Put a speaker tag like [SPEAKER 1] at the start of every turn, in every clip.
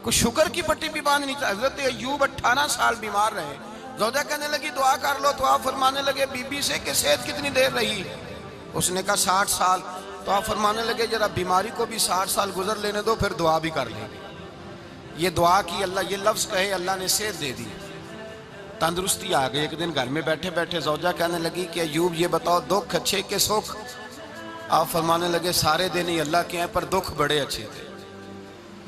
[SPEAKER 1] کوئی شکر کی پٹی بھی باندھ نہیں تھا. حضرت ایوب 18 سال بیمار رہے. زوجہ کہنے لگی دعا کر لو, تو آپ فرمانے لگے بی بی سے کہ صحت کتنی دیر رہی؟ اس نے کہا 60 سال. تو آپ فرمانے لگے ذرا بیماری کو بھی 60 سال گزر لینے دو, پھر دعا بھی کر لیں گے. یہ دعا کی, اللہ یہ لفظ کہے, اللہ نے صحت دے دی, تندرستی آ گئی. ایک دن گھر میں بیٹھے بیٹھے زوجہ کہنے لگی کہ ایوب یہ بتاؤ دکھ اچھے کہ سکھ؟ آپ فرمانے لگے سارے دن ہی اللہ کے ہیں, پر دکھ بڑے اچھے تھے.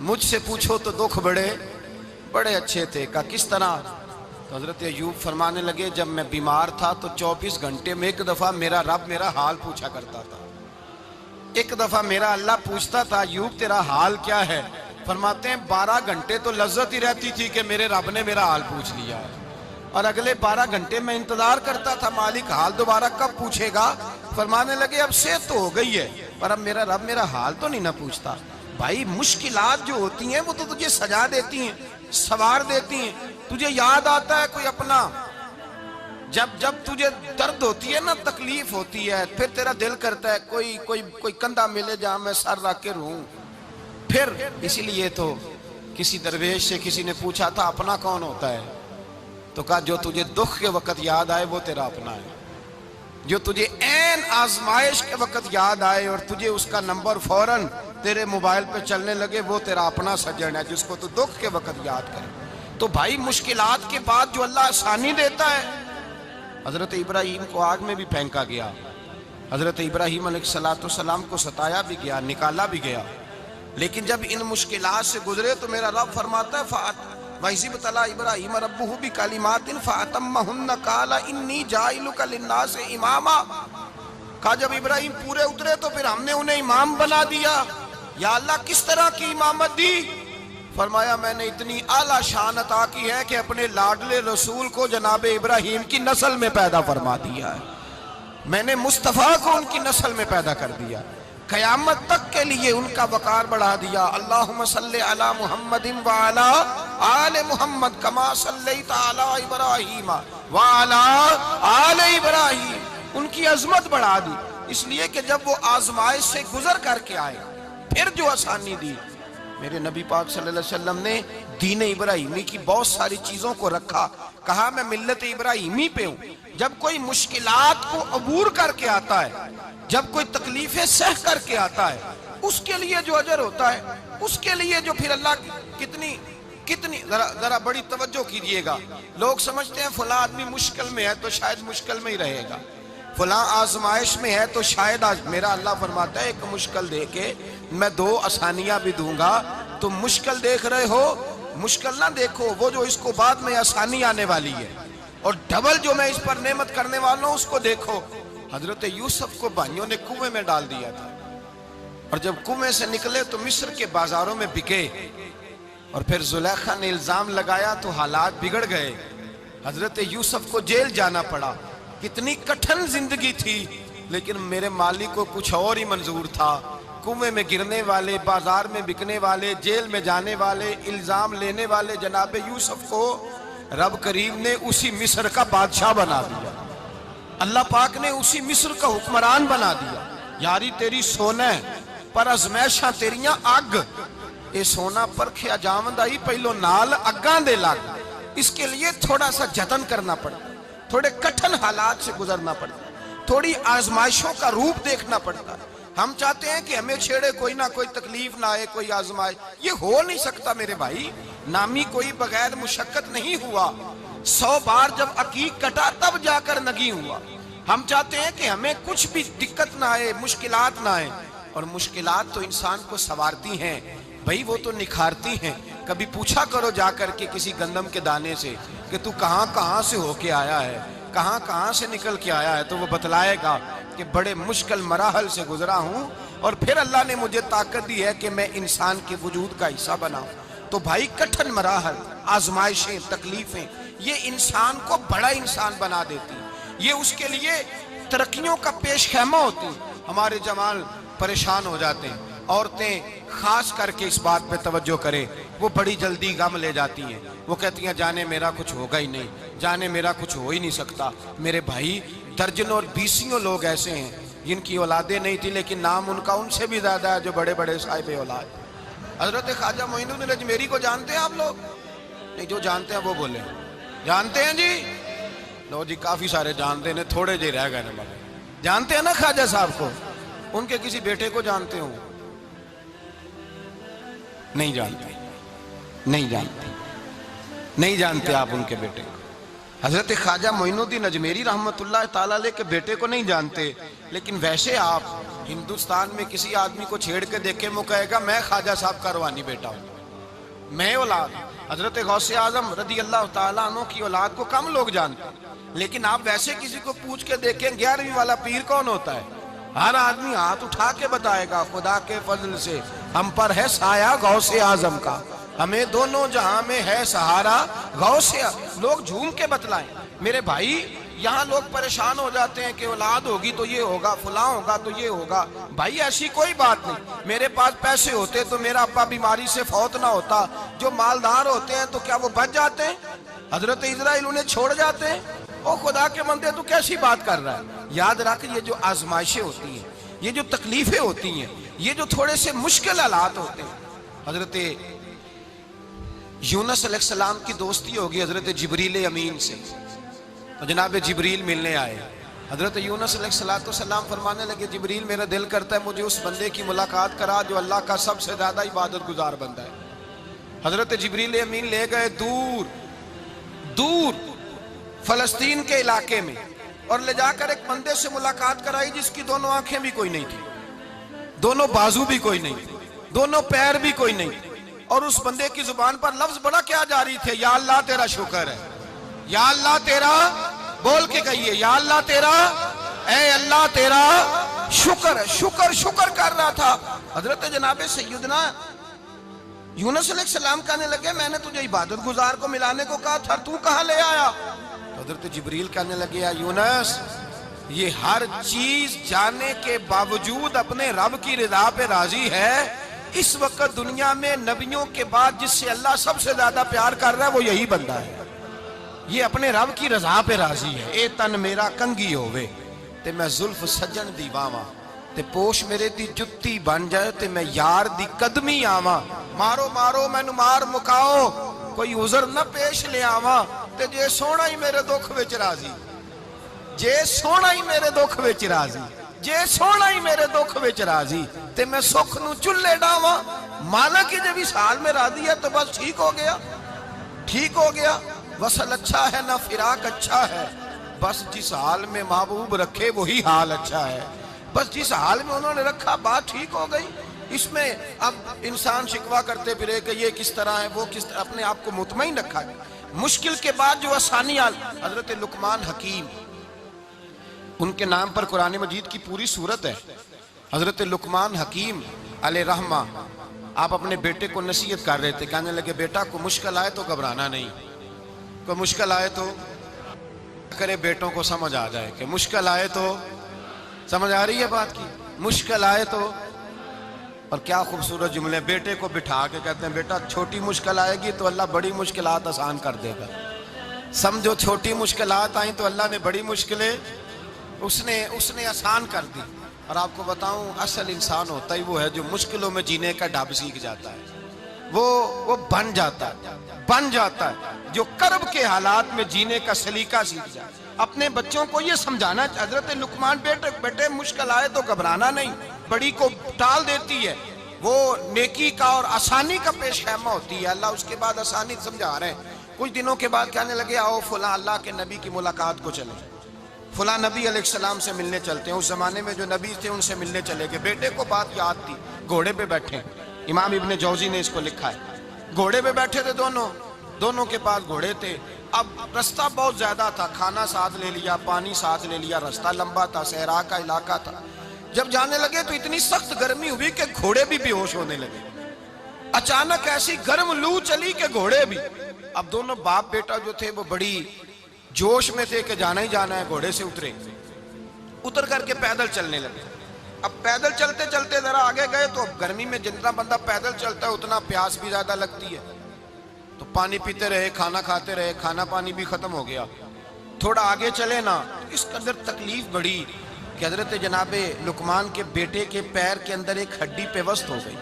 [SPEAKER 1] مجھ سے پوچھو تو دکھ بڑے اچھے تھے. کہا کس طرح؟ تو حضرت ایوب فرمانے لگے جب میں بیمار تھا تو 24 گھنٹے میں ایک دفعہ میرا رب میرا حال پوچھا کرتا تھا. ایک دفعہ میرا اللہ پوچھتا تھا ایوب تیرا حال کیا ہے؟ فرماتے ہیں 12 گھنٹے تو لذت ہی رہتی تھی کہ میرے رب نے میرا حال پوچھ لیا, اور اگلے 12 گھنٹے میں انتظار کرتا تھا مالک حال دوبارہ کب پوچھے گا. فرمانے لگے اب صحت تو ہو گئی ہے, پر اب میرا رب میرا حال تو نہیں نہ پوچھتا. بھائی مشکلات جو ہوتی ہیں وہ تو تجھے سجا دیتی ہیں, سوار دیتی ہیں. تجھے یاد آتا ہے کوئی اپنا, جب تجھے درد ہوتی ہے نا, تکلیف ہوتی ہے, پھر تیرا دل کرتا ہے کوئی کندھا ملے جہاں میں سر رکھ کے رہوں. پھر اسی لیے تو کسی درویش سے کسی نے پوچھا تھا اپنا کون ہوتا ہے؟ تو کہا جو تجھے دکھ کے وقت یاد آئے وہ تیرا اپنا ہے. جو تجھے عین آزمائش کے وقت یاد آئے اور تجھے اس کا نمبر فوراً تیرے موبائل پہ چلنے لگے, وہ تیرا اپنا سجن ہے جس کو تو دکھ کے وقت یاد کرے. تو بھائی مشکلات کے بعد جو اللہ آسانی دیتا ہے. حضرت ابراہیم کو آگ میں بھی پھینکا گیا, حضرت ابراہیم علیہ السلام کو ستایا بھی گیا, نکالا بھی گیا, لیکن جب ان مشکلات سے گزرے تو میرا رب فرماتا ہے وَإِذِ ابْتَلَىٰ إِبْرَاهِيمَ رَبُّهُ بِكَلِمَاتٍ فَأَتَمَّهُنَّ قَالَ إِنِّي جَاعِلُكَ لِلنَّاسِ إِمَامًا. کہا جب ابراہیم پورے اترے تو پھر ہم نے انہیں امام بنا دیا. یا اللہ کس طرح کی امامت دی؟ فرمایا میں نے اتنی اعلیٰ شان عطا کی ہے کہ اپنے لاڈلے رسول کو جناب ابراہیم کی نسل میں پیدا فرما دیا ہے. میں نے مصطفیٰ کو ان کی نسل میں پیدا کر دیا, قیامت تک کے لیے ان کا وقار بڑھا دیا. اللہم صلی علی محمد وعلی آل محمد کما صلیت علی ابراہیم وعلی آل ابراہیم. ان کی عظمت بڑھا دی, اس لیے کہ جب وہ آزمائش سے گزر کر کے آئے پھر جو آسانی دی. میرے نبی پاک صلی اللہ علیہ وسلم نے دین ابراہیمی کی بہت ساری چیزوں کو رکھا, کہا میں ملت ابراہیمی پہ ہوں. جب کوئی مشکلات کو عبور کر کے آتا ہے, جب کوئی تکلیفیں سہ کر کے آتا ہے, اس کے لیے جو اجر ہوتا ہے, اس کے لیے جو پھر اللہ کتنی ذرا بڑی توجہ کیجئے گا. لوگ سمجھتے ہیں فلاں آدمی مشکل میں ہے تو شاید مشکل میں ہی رہے گا, فلاں آزمائش میں ہے تو شاید میرا اللہ فرماتا ہے ایک مشکل دے کے میں 2 آسانیاں بھی دوں گا. تم مشکل دیکھ رہے ہو, مشکل نہ دیکھو, وہ جو اس کو بعد میں آسانی آنے والی ہے, اور ڈبل جو میں اس پر نعمت کرنے والا ہوں اس کو دیکھو. حضرت یوسف کو بھائیوں نے کنویں میں ڈال دیا تھا, اور جب کنویں سے نکلے تو مصر کے بازاروں میں بکے, اور پھر زلیخا نے الزام لگایا تو حالات بگڑ گئے. حضرت یوسف کو جیل جانا پڑا. کتنی کٹھن زندگی تھی, لیکن میرے مالک کو کچھ اور ہی منظور تھا. کنویں میں گرنے والے, بازار میں بکنے والے, جیل میں جانے والے, الزام لینے والے جناب یوسف کو رب کریم نے اسی مصر کا بادشاہ بنا دیا. اللہ پاک نے اسی مصر کا حکمران بنا دیا. یاری تیری سونا ہے پر ازمیشاں تیریاں اگ, اے سونا پرکھیا جاوند آئی پہلو نال اگاں دے لگ. اس کے لیے تھوڑا سا جتن کرنا پڑتا, تھوڑے کٹھن حالات سے گزرنا پڑتا, تھوڑی آزمائشوں کا روپ دیکھنا پڑتا. ہم چاہتے ہیں کہ ہمیں چھیڑے کوئی نہ کوئی تکلیف نہ آئے, کوئی آزمائش. یہ ہو نہیں سکتا میرے بھائی, نامی کوئی بغیر مشقت نہیں ہوا. 100 بار جب عقیق کٹا تب جا کر نگی ہوا. ہم چاہتے ہیں کہ ہمیں کچھ بھی دقت نہ آئے, مشکلات نہ آئے, اور مشکلات تو انسان کو سنوارتی ہیں بھائی, وہ تو نکھارتی ہیں. کبھی پوچھا کرو جا کر کے کسی گندم کے دانے سے کہ تو کہاں سے ہو کے آیا ہے, کہاں سے نکل کے آیا ہے, تو وہ بتلائے گا کہ بڑے مشکل مراحل سے گزرا ہوں, اور پھر اللہ نے مجھے طاقت دی ہے کہ میں انسان کے وجود کا حصہ بناؤں. تو بھائی کٹھن مراحل, آزمائشیں, تکلیفیں, یہ انسان کو بڑا انسان بنا دیتی, یہ اس کے لیے ترقیوں کا پیش خیمہ ہوتی. ہمارے جوان پریشان ہو جاتے ہیں, عورتیں خاص کر کے اس بات پہ توجہ کرے, وہ بڑی جلدی غم لے جاتی ہیں. وہ کہتی ہیں جانے میرا کچھ ہوگا ہی نہیں, جانے میرا کچھ ہو ہی نہیں سکتا. میرے بھائی درجنوں اور بیسیوں لوگ ایسے ہیں جن کی اولادیں نہیں تھی لیکن نام ان کا ان سے بھی زیادہ ہے جو بڑے بڑے صاحب اولاد. حضرت خواجہ معین الدین اجمیری کو جانتے ہیں آپ لوگ؟ نہیں، جو جانتے ہیں وہ بولیں، جانتے ہیں جی؟ لو جی، کافی سارے جانتے ہیں، تھوڑے جی رہ گئے نا۔ جانتے ہیں نا خواجہ صاحب کو؟ ان کے کسی بیٹے کو جانتے ہوں؟ نہیں جانتے، نہیں جانتے، نہیں جانتے آپ ان کے بیٹے کو۔ حضرت خواجہ معین الدین اجمیری رحمۃ اللہ تعالیٰ علیہ کے بیٹے کو نہیں جانتے، لیکن ویسے آپ ہندوستان میں کسی آدمی کو چھیڑ کے دیکھیں، وہ کہے گا میں خواجہ صاحب کا روحانی بیٹا ہوں، میں اولاد۔ حضرت غوث اعظم رضی اللہ تعالیٰ عنہ کی اولاد کو کم لوگ جانتے ہیں، لیکن آپ ویسے کسی کو پوچھ کے دیکھیں 11ویں والا پیر کون ہوتا ہے، ہر آدمی ہاتھ اٹھا کے بتائے گا خدا کے فضل سے ہم پر ہے سایہ غوث اعظم کا، ہمیں دونوں جہاں میں ہے سہارا غوث۔ لوگ جھوم کے بتلائیں۔ میرے بھائی، یہاں لوگ پریشان ہو جاتے ہیں کہ اولاد ہوگی تو یہ ہوگا، فلاں ہوگا تو یہ ہوگا۔ بھائی ایسی کوئی بات نہیں۔ میرے پاس پیسے ہوتے تو میرا ابا بیماری سے فوت نہ ہوتا۔ جو مالدار ہوتے ہیں تو کیا وہ بچ جاتے ہیں؟ حضرت اسرائیل انہیں چھوڑ جاتے ہیں؟ او خدا کے بندے، تو کیسی بات کر رہا ہے؟ یاد رکھ، یہ جو آزمائشیں ہوتی ہیں، یہ جو تکلیفیں ہوتی ہیں، یہ جو تھوڑے سے مشکل حالات ہوتے ہیں۔ حضرت یونس علیہ السلام کی دوستی ہوگی حضرت جبریل امین سے، تو جناب جبریل ملنے آئے۔ حضرت یونس علیہ السلام فرمانے لگے جبریل میرا دل کرتا ہے مجھے اس بندے کی ملاقات کرا جو اللہ کا سب سے زیادہ عبادت گزار بندہ ہے۔ حضرت جبریل امین لے گئے دور دور فلسطین کے علاقے میں، اور لے جا کر ایک بندے سے ملاقات کرائی جس کی دونوں آنکھیں بھی کوئی نہیں تھی، دونوں بازو بھی کوئی نہیں تھی، دونوں پیر بھی کوئی نہیں تھی، اور اس بندے کی زبان پر لفظ بڑا کیا جاری تھے، یا اللہ تیرا شکر ہے، یا اللہ تیرا، بول کے کہیے یا اللہ تیرا، اے اللہ تیرا شکر ہے۔ شکر شکر کر رہا تھا۔ حضرت جناب سیدنا یونس علیہ السلام کہنے لگے میں نے تجھے عبادت گزار کو ملانے کو کہا تھا، تو کہاں لے آیا؟ حضرت جبریل کہنے لگے یا یونس، یہ ہر چیز جانے کے باوجود اپنے رب کی رضا پہ راضی ہے۔ اس وقت دنیا میں نبیوں کے بعد جس سے اللہ سب سے زیادہ پیار کر رہا ہے وہ یہی بندہ ہے، یہ اپنے رب کی رضا پہ راضی ہے۔ اے تن میرا کنگی ہووے تے میں زلف سجن دی واواں، تے پوش میرے دی جتی بن جائے تے میں یار دی قدمی آواں، مارو مارو مینو مار مکاؤ کوئی عذر نہ پیش لے آواں، تے جے سونا ہی میرے دکھ وچ راضی، جے سونا ہی میرے دکھ وچ راضی، جے سونا ہی میرے دکھ وچ راضی، تے میں سکھ نو چلے ڈاواں، مالک جے بھی سال میں راضی ہے تو بس ٹھیک ہو گیا، ٹھیک ہو گیا۔ وصل اچھا ہے نہ فراق اچھا ہے، بس جس حال میں محبوب رکھے وہی حال اچھا ہے، بس جس حال میں انہوں نے رکھا بات ٹھیک ہو گئی۔ اس میں اب انسان شکوہ کرتے پھرے کہ یہ کس طرح ہے وہ کس طرح، اپنے آپ کو مطمئن رکھا گیا۔ مشکل کے بعد جو آسانی حضرت لقمان حکیم، ان کے نام پر قرآن مجید کی پوری سورت ہے۔ حضرت لقمان حکیم علیہ رحمہ آپ اپنے بیٹے کو نصیحت کر رہے تھے، کہنے لگے بیٹا کو مشکل آئے تو گھبرانا نہیں، کوئی مشکل آئے تو کرے بیٹوں کو سمجھ آ جائے کہ مشکل آئے تو، سمجھ آ رہی ہے بات کی، مشکل آئے تو۔ اور کیا خوبصورت جملے، بیٹے کو بٹھا کے کہتے ہیں بیٹا چھوٹی مشکل آئے گی تو اللہ بڑی مشکلات آسان کر دے گا، سمجھو چھوٹی مشکلات آئیں تو اللہ نے بڑی مشکلیں اس نے آسان کر دی۔ اور آپ کو بتاؤں اصل انسان ہوتا ہی وہ ہے جو مشکلوں میں جینے کا ڈھب سیکھ جاتا ہے، وہ بن جاتا ہے جو کرب کے حالات میں جینے کا سلیقہ سیکھ جائے۔ اپنے بچوں کو یہ سمجھانا، حضرت لقمان بیٹے مشکل آئے تو گھبرانا نہیں، بڑی کو ٹال دیتی ہے، وہ نیکی کا اور آسانی کا پیش خیمہ ہوتی ہے، اللہ اس کے بعد آسانی سمجھا رہے ہیں۔ کچھ دنوں کے بعد کہنے لگے آؤ فلاں اللہ کے نبی کی ملاقات کو چلیں، فلاں نبی علیہ السلام سے ملنے چلتے ہیں۔ اس زمانے میں جو نبی تھے ان سے ملنے چلے گئے، بیٹے کو بات یاد تھی، گھوڑے پہ بیٹھے، امام ابن جوزی نے اس کو لکھا ہے، گھوڑے پہ بیٹھے تھے دونوں کے پاس گھوڑے تھے۔ اب رستہ بہت زیادہ تھا، کھانا ساتھ لے لیا، پانی ساتھ لے لیا، رستہ لمبا تھا، صحرا کا علاقہ تھا۔ جب جانے لگے تو اتنی سخت گرمی ہوئی کہ گھوڑے بھی بے ہوش ہونے لگے، اچانک ایسی گرم لو چلی کہ گھوڑے بھی۔ اب دونوں باپ بیٹا جو تھے وہ بڑی جوش میں تھے کہ جانا ہی جانا ہے، گھوڑے سے اتر کر کے پیدل چلنے لگے۔ اب پیدل چلتے چلتے ذرا آگے گئے تو اب گرمی میں جتنا بندہ پیدل چلتا ہے اتنا پیاس بھی زیادہ لگتی ہے، تو پانی پیتے رہے، کھانا کھاتے رہے، کھانا پانی بھی ختم ہو گیا۔ تھوڑا آگے چلے نا، اس قدر تکلیف بڑھی کہ حضرت جناب لقمان کے بیٹے کے پیر کے اندر ایک ہڈی پیوست ہو گئی،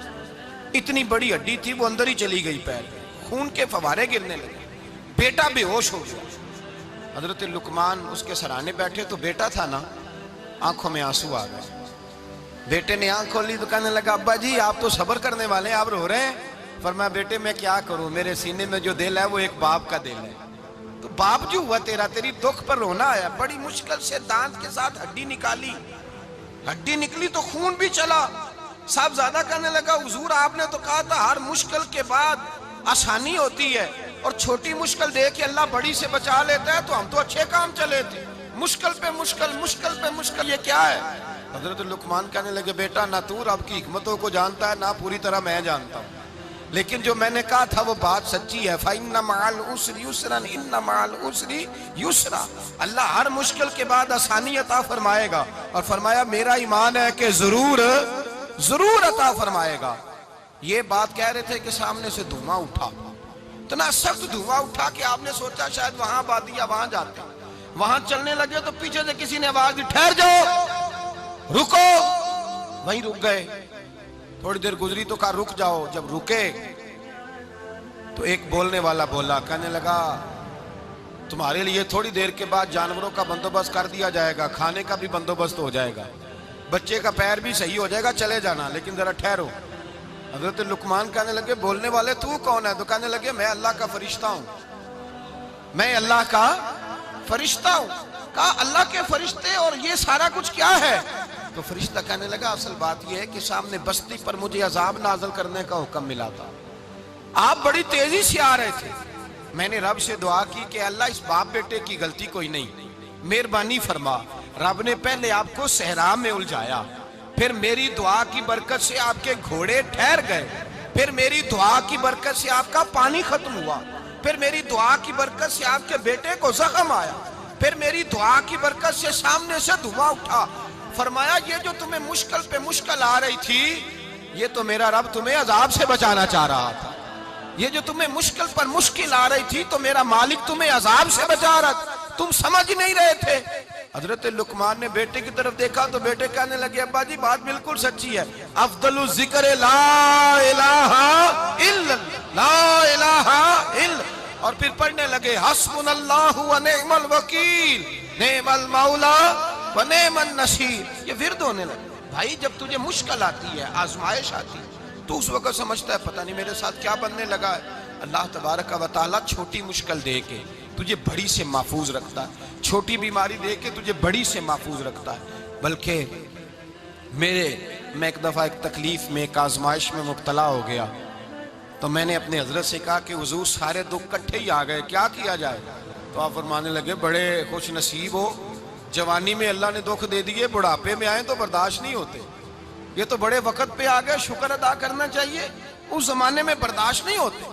[SPEAKER 1] اتنی بڑی ہڈی تھی وہ اندر ہی چلی گئی پیر میں، خون کے فوارے گرنے لگے، بیٹا بے ہوش ہو گیا۔ حضرت لقمان اس کے سرانے بیٹھے تو بیٹا تھا نا، آنکھوں میں آنسو آ گئے۔ بیٹے نے آنکھ کھولی تو کہنے لگا ابا جی آپ تو صبر کرنے والے ہیں، آپ رو رہے ہیں؟ فرمایا بیٹے میں کیا کروں، میرے سینے میں جو دل ہے وہ ایک باپ کا دل ہے، تو باپ جو ہوا تیرا، تیری دکھ پر رونا آیا۔ بڑی مشکل سے دانت کے ساتھ ہڈی نکالی، ہڈی نکلی تو خون بھی چلا۔ صاحب زیادہ کہنے لگا حضور آپ نے تو کہا تھا ہر مشکل کے بعد آسانی ہوتی ہے، اور چھوٹی مشکل دے کے اللہ بڑی سے بچا لیتا ہے، تو ہم تو اچھے کام چلے تھے، مشکل پہ مشکل، مشکل پہ مشکل، یہ کیا ہے؟ حضرت لقمان کہنے لگے بیٹا نہ تو رب کی حکمتوں کو جانتا ہے نہ پوری طرح میں جانتا ہوں، لیکن جو میں نے کہا تھا وہ بات سچی ہے۔ فَإِنَّ مَعَ الْعُسْرِ يُسْرًا إِنَّ مَعَ الْعُسْرِ يُسْرًا، اللہ ہر مشکل کے بعد آسانی عطا فرمائے گا، اور فرمایا میرا ایمان ہے کہ ضرور ضرور عطا فرمائے گا۔ یہ بات کہہ رہے تھے کہ سامنے سے دھواں اٹھا، اتنا سخت دھواں اٹھا کہ آپ نے سوچا شاید وہاں بادیا وہاں جاتے، وہاں چلنے لگے تو پیچھے سے کسی نے آواز دی ٹھہر جاؤ، رکو، وہیں رک گئے۔ تھوڑی دیر گزری تو کہا رک جاؤ، جب رکے تو ایک بولنے والا بولا، کہنے لگا تمہارے لیے تھوڑی دیر کے بعد جانوروں کا بندوبست کر دیا جائے گا، کھانے کا بھی بندوبست ہو جائے گا، بچے کا پیر بھی صحیح ہو جائے گا، چلے جانا، لیکن ذرا ٹھہرو۔ حضرت لقمان کہنے لگے بولنے والے تو کون ہے؟ تو کہنے لگے میں اللہ کا فرشتہ ہوں، میں اللہ کا فرشتہ ہوں۔ کہا اللہ کے فرشتے اور یہ سارا کچھ کیا ہے؟ تو فرشتہ کہنے لگا اصل بات یہ ہے کہ سامنے بستی پر مجھے عذاب نازل کرنے کا حکم ملا تھا، آپ بڑی تیزی سے آ رہے تھے، میں نے رب سے دعا کی کہ اللہ اس باپ بیٹے کی غلطی کوئی نہیں، مہربانی فرما۔ رب نے پہلے آپ کو صحرا میں الجھایا، پھر میری دعا کی برکت سے آپ کے گھوڑے ٹھہر گئے، پھر میری دعا کی برکت سے آپ کا پانی ختم ہوا، پھر میری دعا کی برکت سے آپ کے بیٹے کو زخم آیا، پھر میری دعا کی برکت سے سامنے سے دھواں اٹھا۔ فرمایا یہ جو تمہیں مشکل پہ مشکل آ رہی تھی، یہ تو میرا رب تمہیں عذاب سے بچانا چاہ رہا تھا، یہ جو تمہیں مشکل پر مشکل آ رہی تھی تو میرا مالک تمہیں عذاب سے بچا رہا تھا، تم سمجھ نہیں رہے تھے۔ حضرت لقمان نے بیٹے کی طرف دیکھا تو بیٹے کہنے لگے ابا جی بات بالکل سچی ہے، افضل الذکر لا الہ الا لا الہ الا، اور پھر پڑھنے لگے حسبنا اللہ و نعم الوکیل نعم المولا و نعم النصیر۔ یہ ورد ہونے لگے۔ بھائی جب تجھے مشکل آتی ہے، آزمائش آتی ہے، تو اس وقت سمجھتا ہے پتہ نہیں میرے ساتھ کیا بننے لگا ہے۔ اللہ تبارک و تعالیٰ چھوٹی مشکل دے کے تجھے بڑی سے محفوظ رکھتا ہے، چھوٹی بیماری دے کے تجھے بڑی سے محفوظ رکھتا ہے۔ بلکہ میں ایک دفعہ ایک تکلیف میں، ایک آزمائش میں مبتلا ہو گیا، تو میں نے اپنے حضرت سے کہا کہ حضور سارے دکھ کٹھے ہی آ گئے، کیا کیا جائے؟ تو آپ فرمانے لگے بڑے خوش نصیب ہو، جوانی میں اللہ نے دکھ دے دیے، بڑھاپے میں آئے تو برداشت نہیں ہوتے، یہ تو بڑے وقت پہ آ گئے، شکر ادا کرنا چاہیے، اس زمانے میں برداشت نہیں ہوتے،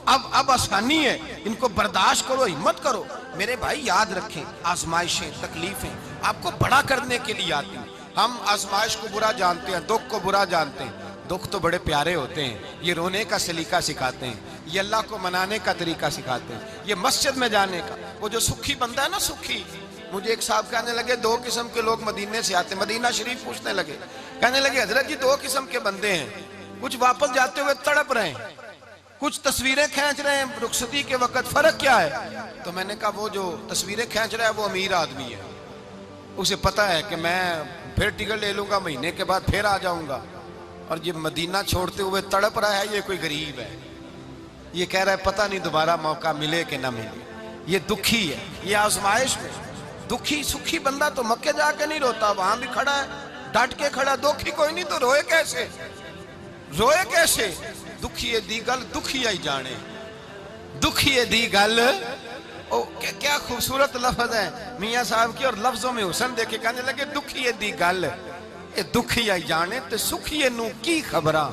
[SPEAKER 1] اب آسانی ہے، ان کو برداشت کرو، ہمت کرو۔ میرے بھائی یاد رکھیں آزمائشیں، تکلیفیں آپ کو بڑا کرنے کے لیے آتی ہیں۔ ہم آزمائش کو برا جانتے ہیں، دکھ کو برا جانتے ہیں، دکھ تو بڑے پیارے ہوتے ہیں، یہ رونے کا سلیقہ سکھاتے ہیں، یہ اللہ کو منانے کا طریقہ سکھاتے ہیں، یہ مسجد میں جانے کا۔ وہ جو سکھی بندہ ہے نا، سکھی، مجھے ایک صاحب کہنے لگے دو قسم کے لوگ مدینے سے آتے ہیں، مدینہ شریف پوچھنے لگے، کہنے لگے حضرت جی دو قسم کے بندے ہیں، کچھ واپس جاتے ہوئے تڑپ رہے ہیں، کچھ تصویریں کھینچ رہے ہیں رخصتی کے وقت، فرق کیا ہے؟ تو میں نے کہا وہ جو تصویریں کھینچ رہا ہے وہ امیر آدمی ہے، اسے پتہ ہے کہ میں پھر ٹکٹ لے لوں گا، مہینے کے بعد پھر آ جاؤں گا، اور یہ مدینہ چھوڑتے ہوئے تڑپ رہا ہے، یہ کوئی غریب ہے، یہ کہہ رہا ہے پتہ نہیں دوبارہ موقع ملے کہ نہ ملے، یہ دکھی ہے، یہ آزمائش میں دکھی۔ سکھی بندہ تو مکے جا کے نہیں روتا، وہاں بھی کھڑا ہے، ڈٹ کے کھڑا، دکھی کوئی نہیں تو روئے کیسے؟ روئے کیسے؟ دکھیے دی گل دکھیا ہی جانے، دکھیے دی گل، کیا خوبصورت لفظ ہے میاں صاحب کی، اور لفظوں میں حسن دیکھے، کہنے لگے دکھیے دی گل اے دکھیا ہی جانے، تے سکھیے نو کی خبراں،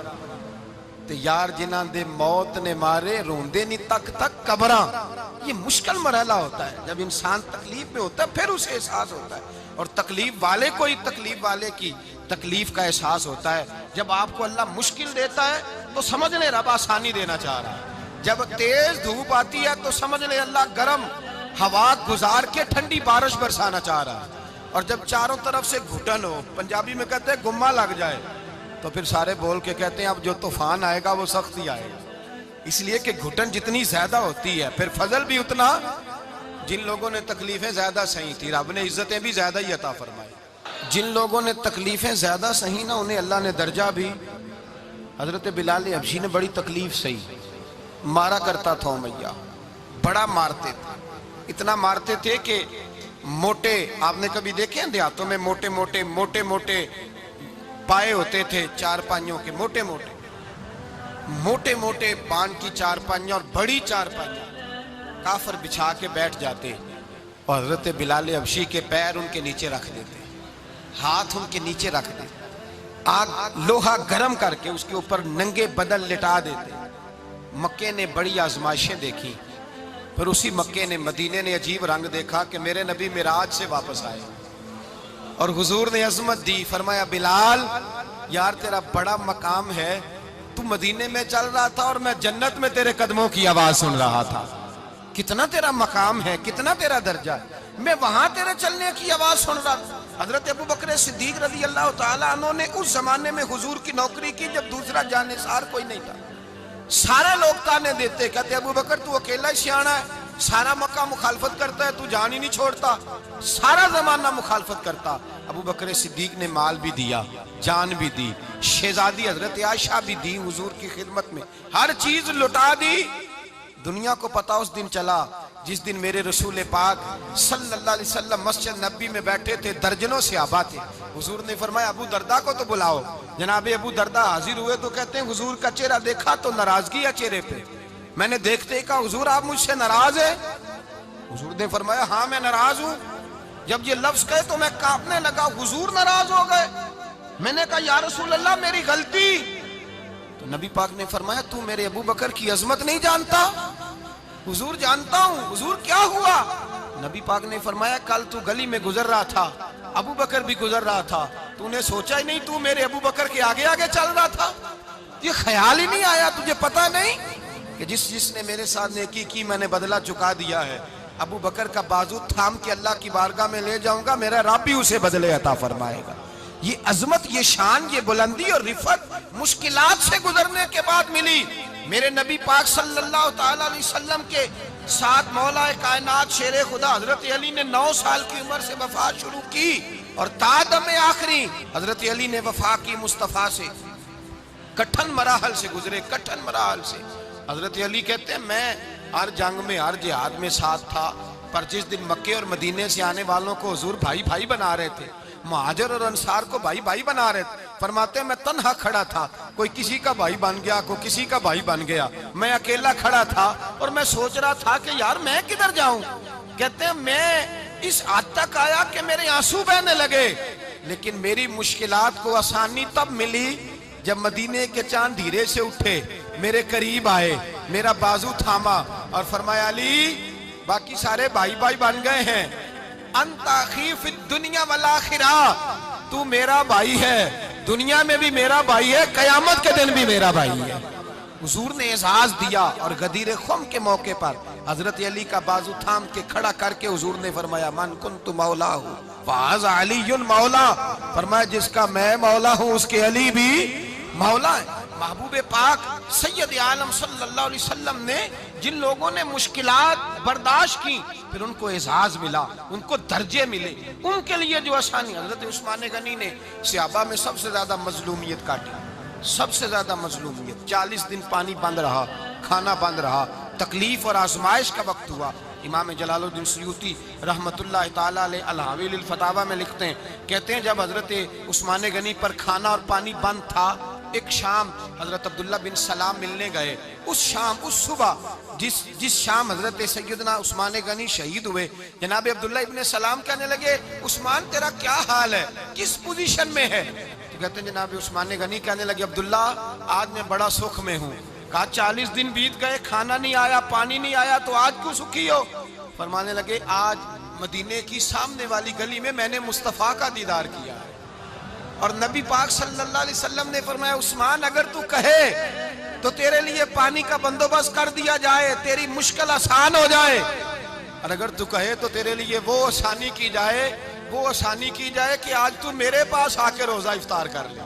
[SPEAKER 1] تے یار جنہاں دے موت نے مارے روندے نہیں تک تک قبراں۔ یہ مشکل مرحلہ ہوتا ہے، جب انسان تکلیف میں ہوتا ہے پھر اسے احساس ہوتا ہے، اور تکلیف والے کو ہی تکلیف والے کی تکلیف کا احساس ہوتا ہے۔ جب آپ کو اللہ مشکل دیتا ہے تو سمجھ لیں رب آسانی دینا چاہ رہا ہے، جب تیز دھوپ آتی ہے تو سمجھ لیں اللہ گرم ہوا گزار کے ٹھنڈی بارش برسانا چاہ رہا ہے، اور جب چاروں طرف سے گھٹن ہو، پنجابی میں کہتے ہیں گمہ لگ جائے، تو پھر سارے بول کے کہتے ہیں اب جو طوفان آئے گا وہ سخت ہی آئے گا، اس لیے کہ گھٹن جتنی زیادہ ہوتی ہے پھر فضل بھی اتنا۔ جن لوگوں نے تکلیفیں زیادہ سہی تھی رب نے عزتیں بھی زیادہ ہی عطا فرمائی، جن لوگوں نے تکلیفیں زیادہ سہی نا انہیں اللہ نے درجہ بھی۔ حضرت بلال حبشی نے بڑی تکلیف سہی، مارا کرتا تھا امیہ، بڑا مارتے تھے، اتنا مارتے تھے کہ موٹے، آپ نے کبھی دیکھے ہیں دیہاتوں میں موٹے موٹے پائے ہوتے تھے چار پائیوں کے، موٹے موٹے پان کی چار پائیاں اور بڑی چار پائیاں کافر بچھا کے بیٹھ جاتے اور حضرت بلال حبشی کے پیر ان کے نیچے رکھ دیتے، ہاتھ ان کے نیچے رکھ دیتے، آگ لوہا گرم کر کے اس کے اوپر ننگے بدن لٹا دیتے۔ مکے نے بڑی آزمائشیں دیکھی، پھر اسی مکے نے مدینے نے عجیب رنگ دیکھا کہ میرے نبی معراج سے واپس آئے اور حضور نے عظمت دی، فرمایا بلال یار تیرا بڑا مقام ہے، تو مدینے میں چل رہا تھا اور میں جنت میں تیرے قدموں کی آواز سن رہا تھا، کتنا تیرا مقام ہے، کتنا تیرا درجہ ہے، میں وہاں تیرے چلنے کی آواز سن رہا تھا۔ حضرت ابو بکر صدیق رضی اللہ تعالیٰ عنہ نے اس زمانے میں حضور کی نوکری کی جب دوسرا جانثار کوئی نہیں تھا، سارے لوگ تانے دیتے، کہتے ابو بکر تو اکیلا ہی سیانا ہے، سارا مکہ مخالفت کرتا ہے، تو جان ہی نہیں چھوڑتا، سارا زمانہ مخالفت کرتا۔ ابو بکر صدیق نے مال بھی دیا، جان بھی دی، شہزادی حضرت عائشہ بھی دی حضور کی خدمت میں، ہر چیز لٹا دی۔ دنیا کو پتا اس دن چلا جس دن میرے رسول پاک صلی اللہ علیہ وسلم مسجد نبی میں بیٹھے تھے، درجنوں صحابہ تھے، حضور نے فرمایا ابو دردہ کو تو بلاؤ۔ جناب ابو دردہ حاضر ہوئے تو کہتے ہیں حضور کا چہرہ دیکھا تو ناراضگی ہے چہرے پہ، میں نے دیکھتے ہی کہا حضور آپ مجھ سے ناراض ہیں؟ حضور نے فرمایا ہاں میں ناراض ہوں۔ جب یہ لفظ کہے تو میں کانپنے لگا، حضور ناراض ہو گئے؟ میں نے کہا یا رسول اللہ میری غلطی۔ تو نبی پاک نے فرمایا تو میرے ابو بکر کی عظمت نہیں جانتا؟ حضور جانتا ہوں۔ حضور کیا ہوا؟ نبی پاک نے فرمایا کل تو گلی میں گزر رہا تھا، ابو بکر بھی گزر رہا تھا، تو نے سوچا ہی نہیں تو میرے ابو بکر کے آگے آگے چل رہا تھا؟ یہ خیال ہی نہیں آیا تجھے پتا نہیں کہ جس نے میرے ساتھ نیکی کی میں نے بدلہ چکا دیا ہے، ابو بکر کا بازو تھام کے اللہ کی بارگاہ میں لے جاؤں گا، میرا رب بھی اسے بدلے عطا فرمائے گا۔ یہ عظمت، یہ شان، یہ بلندی اور رفعت مشکلات سے گزرنے کے بعد ملی۔ میرے نبی پاک صلی اللہ تعالیٰ علیہ وسلم کے ساتھ مولا کائنات شیر خدا حضرت علی نے 9 سال کی عمر سے وفات شروع کی اور تا دم آخری حضرت علی نے وفا کی مصطفیٰ سے، کٹھن مراحل سے گزرے، کٹھن مراحل سے۔ حضرت علی کہتے ہیں میں ہر جنگ میں ہر جہاد میں ساتھ تھا، پر جس دن مکے اور مدینے سے آنے والوں کو حضور بھائی بھائی بنا رہے تھے، مہاجر اور انصار کو بھائی بھائی بنا رہے تھے، فرماتے ہیں میں تنہا کھڑا تھا، کوئی کسی کا بھائی بن گیا، کوئی کسی کا بھائی بن گیا، میں اکیلا کھڑا تھا اور میں سوچ رہا تھا کہ یار میں کدھر جاؤں۔ کہتے ہیں میں اس حد تک آیا کہ میرے آنسو بہنے لگے، لیکن میری مشکلات کو آسانی تب ملی جب مدینے کے چاند دھیرے سے اٹھے، میرے قریب آئے، میرا بازو تھاما اور فرمایا علی باقی سارے بھائی بھائی بن گئے ہیں، انت اخی فی الدنیا والآخرہ، تو میرا بھائی ہے، دنیا میں بھی میرا بھائی ہے، قیامت کے دن بھی میرا بھائی ہے۔ حضور نے اعزاز دیا اور غدیر خم کے موقع پر حضرت علی کا بازو تھام کے کھڑا کر کے حضور نے فرمایا من کنت مولا ہوں فہذا علی مولا، فرمایا جس کا میں مولا ہوں اس کے علی بھی مولا ہے۔ محبوب پاک سید عالم صلی اللہ علیہ وسلم نے جن لوگوں نے مشکلات برداشت کی پھر ان کو اعزاز ملا، ان کو درجے ملے، ان کے لیے جو آسانی۔ حضرت عثمان غنی نے صحابہ میں سب سے زیادہ مظلومیت کاٹی، سب سے زیادہ مظلومیت، 40 دن پانی بند رہا، کھانا بند رہا، تکلیف اور آزمائش کا وقت ہوا۔ امام جلال الدین سیوطی رحمت اللہ تعالیٰ علیہ الحاوی الفتاوی میں لکھتے ہیں، کہتے ہیں جب حضرت عثمان غنی پر کھانا اور پانی بند تھا، ایک شام حضرت عبداللہ بن سلام ملنے گئے، اس شام، اس صبح جس شام حضرت سیدنا عثمان غنی شہید ہوئے، جناب عبداللہ ابن سلام کہنے لگے عثمان تیرا کیا حال ہے، کس پوزیشن میں ہے؟ تو کہتے ہیں جناب عثمان غنی کہنے لگے عبداللہ آج میں بڑا سکھ میں ہوں۔ کہا 40 دن بیت گئے، کھانا نہیں آیا، پانی نہیں آیا، تو آج کیوں سکھی ہو؟ فرمانے لگے آج مدینے کی سامنے والی گلی میں نے مصطفیٰ کا دیدار کیا ہے، اور نبی پاک صلی اللہ علیہ وسلم نے فرمایا عثمان اگر تو کہے تو تیرے لیے پانی کا بندوبست کر دیا جائے، تیری مشکل آسان ہو جائے، اور اگر تو کہے تو تیرے لیے وہ آسانی کی جائے کہ آج تو میرے پاس آ کے روزہ افطار کر لے۔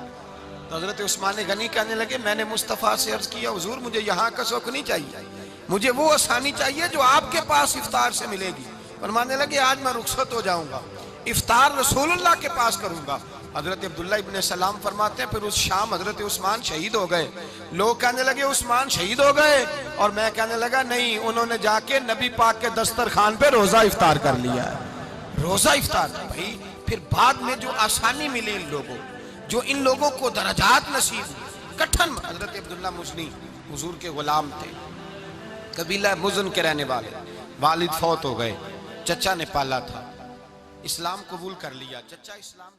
[SPEAKER 1] تو حضرت عثمان غنی کہنے لگے میں نے مصطفیٰ سے عرض کیا حضور مجھے یہاں کا سوق نہیں چاہیے، مجھے وہ آسانی چاہیے جو آپ کے پاس افطار سے ملے گی۔ فرمانے لگے آج میں رخصت ہو جاؤں گا، افطار رسول اللہ کے پاس کروں گا۔ حضرت عبداللہ ابن سلام فرماتے ہیں پھر اس شام حضرت عثمان شہید ہو گئے۔ لوگ کہنے لگے عثمان شہید ہو گئے، اور میں کہنے لگا نہیں، انہوں نے جا کے نبی پاک کے دسترخوان پہ روزہ افطار کر لیا ہے۔ روزہ افطار بھائی، پھر بعد میں جو آسانی ملی ان لوگوں، جو ان لوگوں کو درجات نصیب ہوئی۔ کٹھن حضرت عبداللہ مزنی حضور کے غلام تھے، قبیلہ مزن کے رہنے والے، والد فوت ہو گئے، چچا نے پالا تھا، اسلام قبول کر لیا، چچا اسلام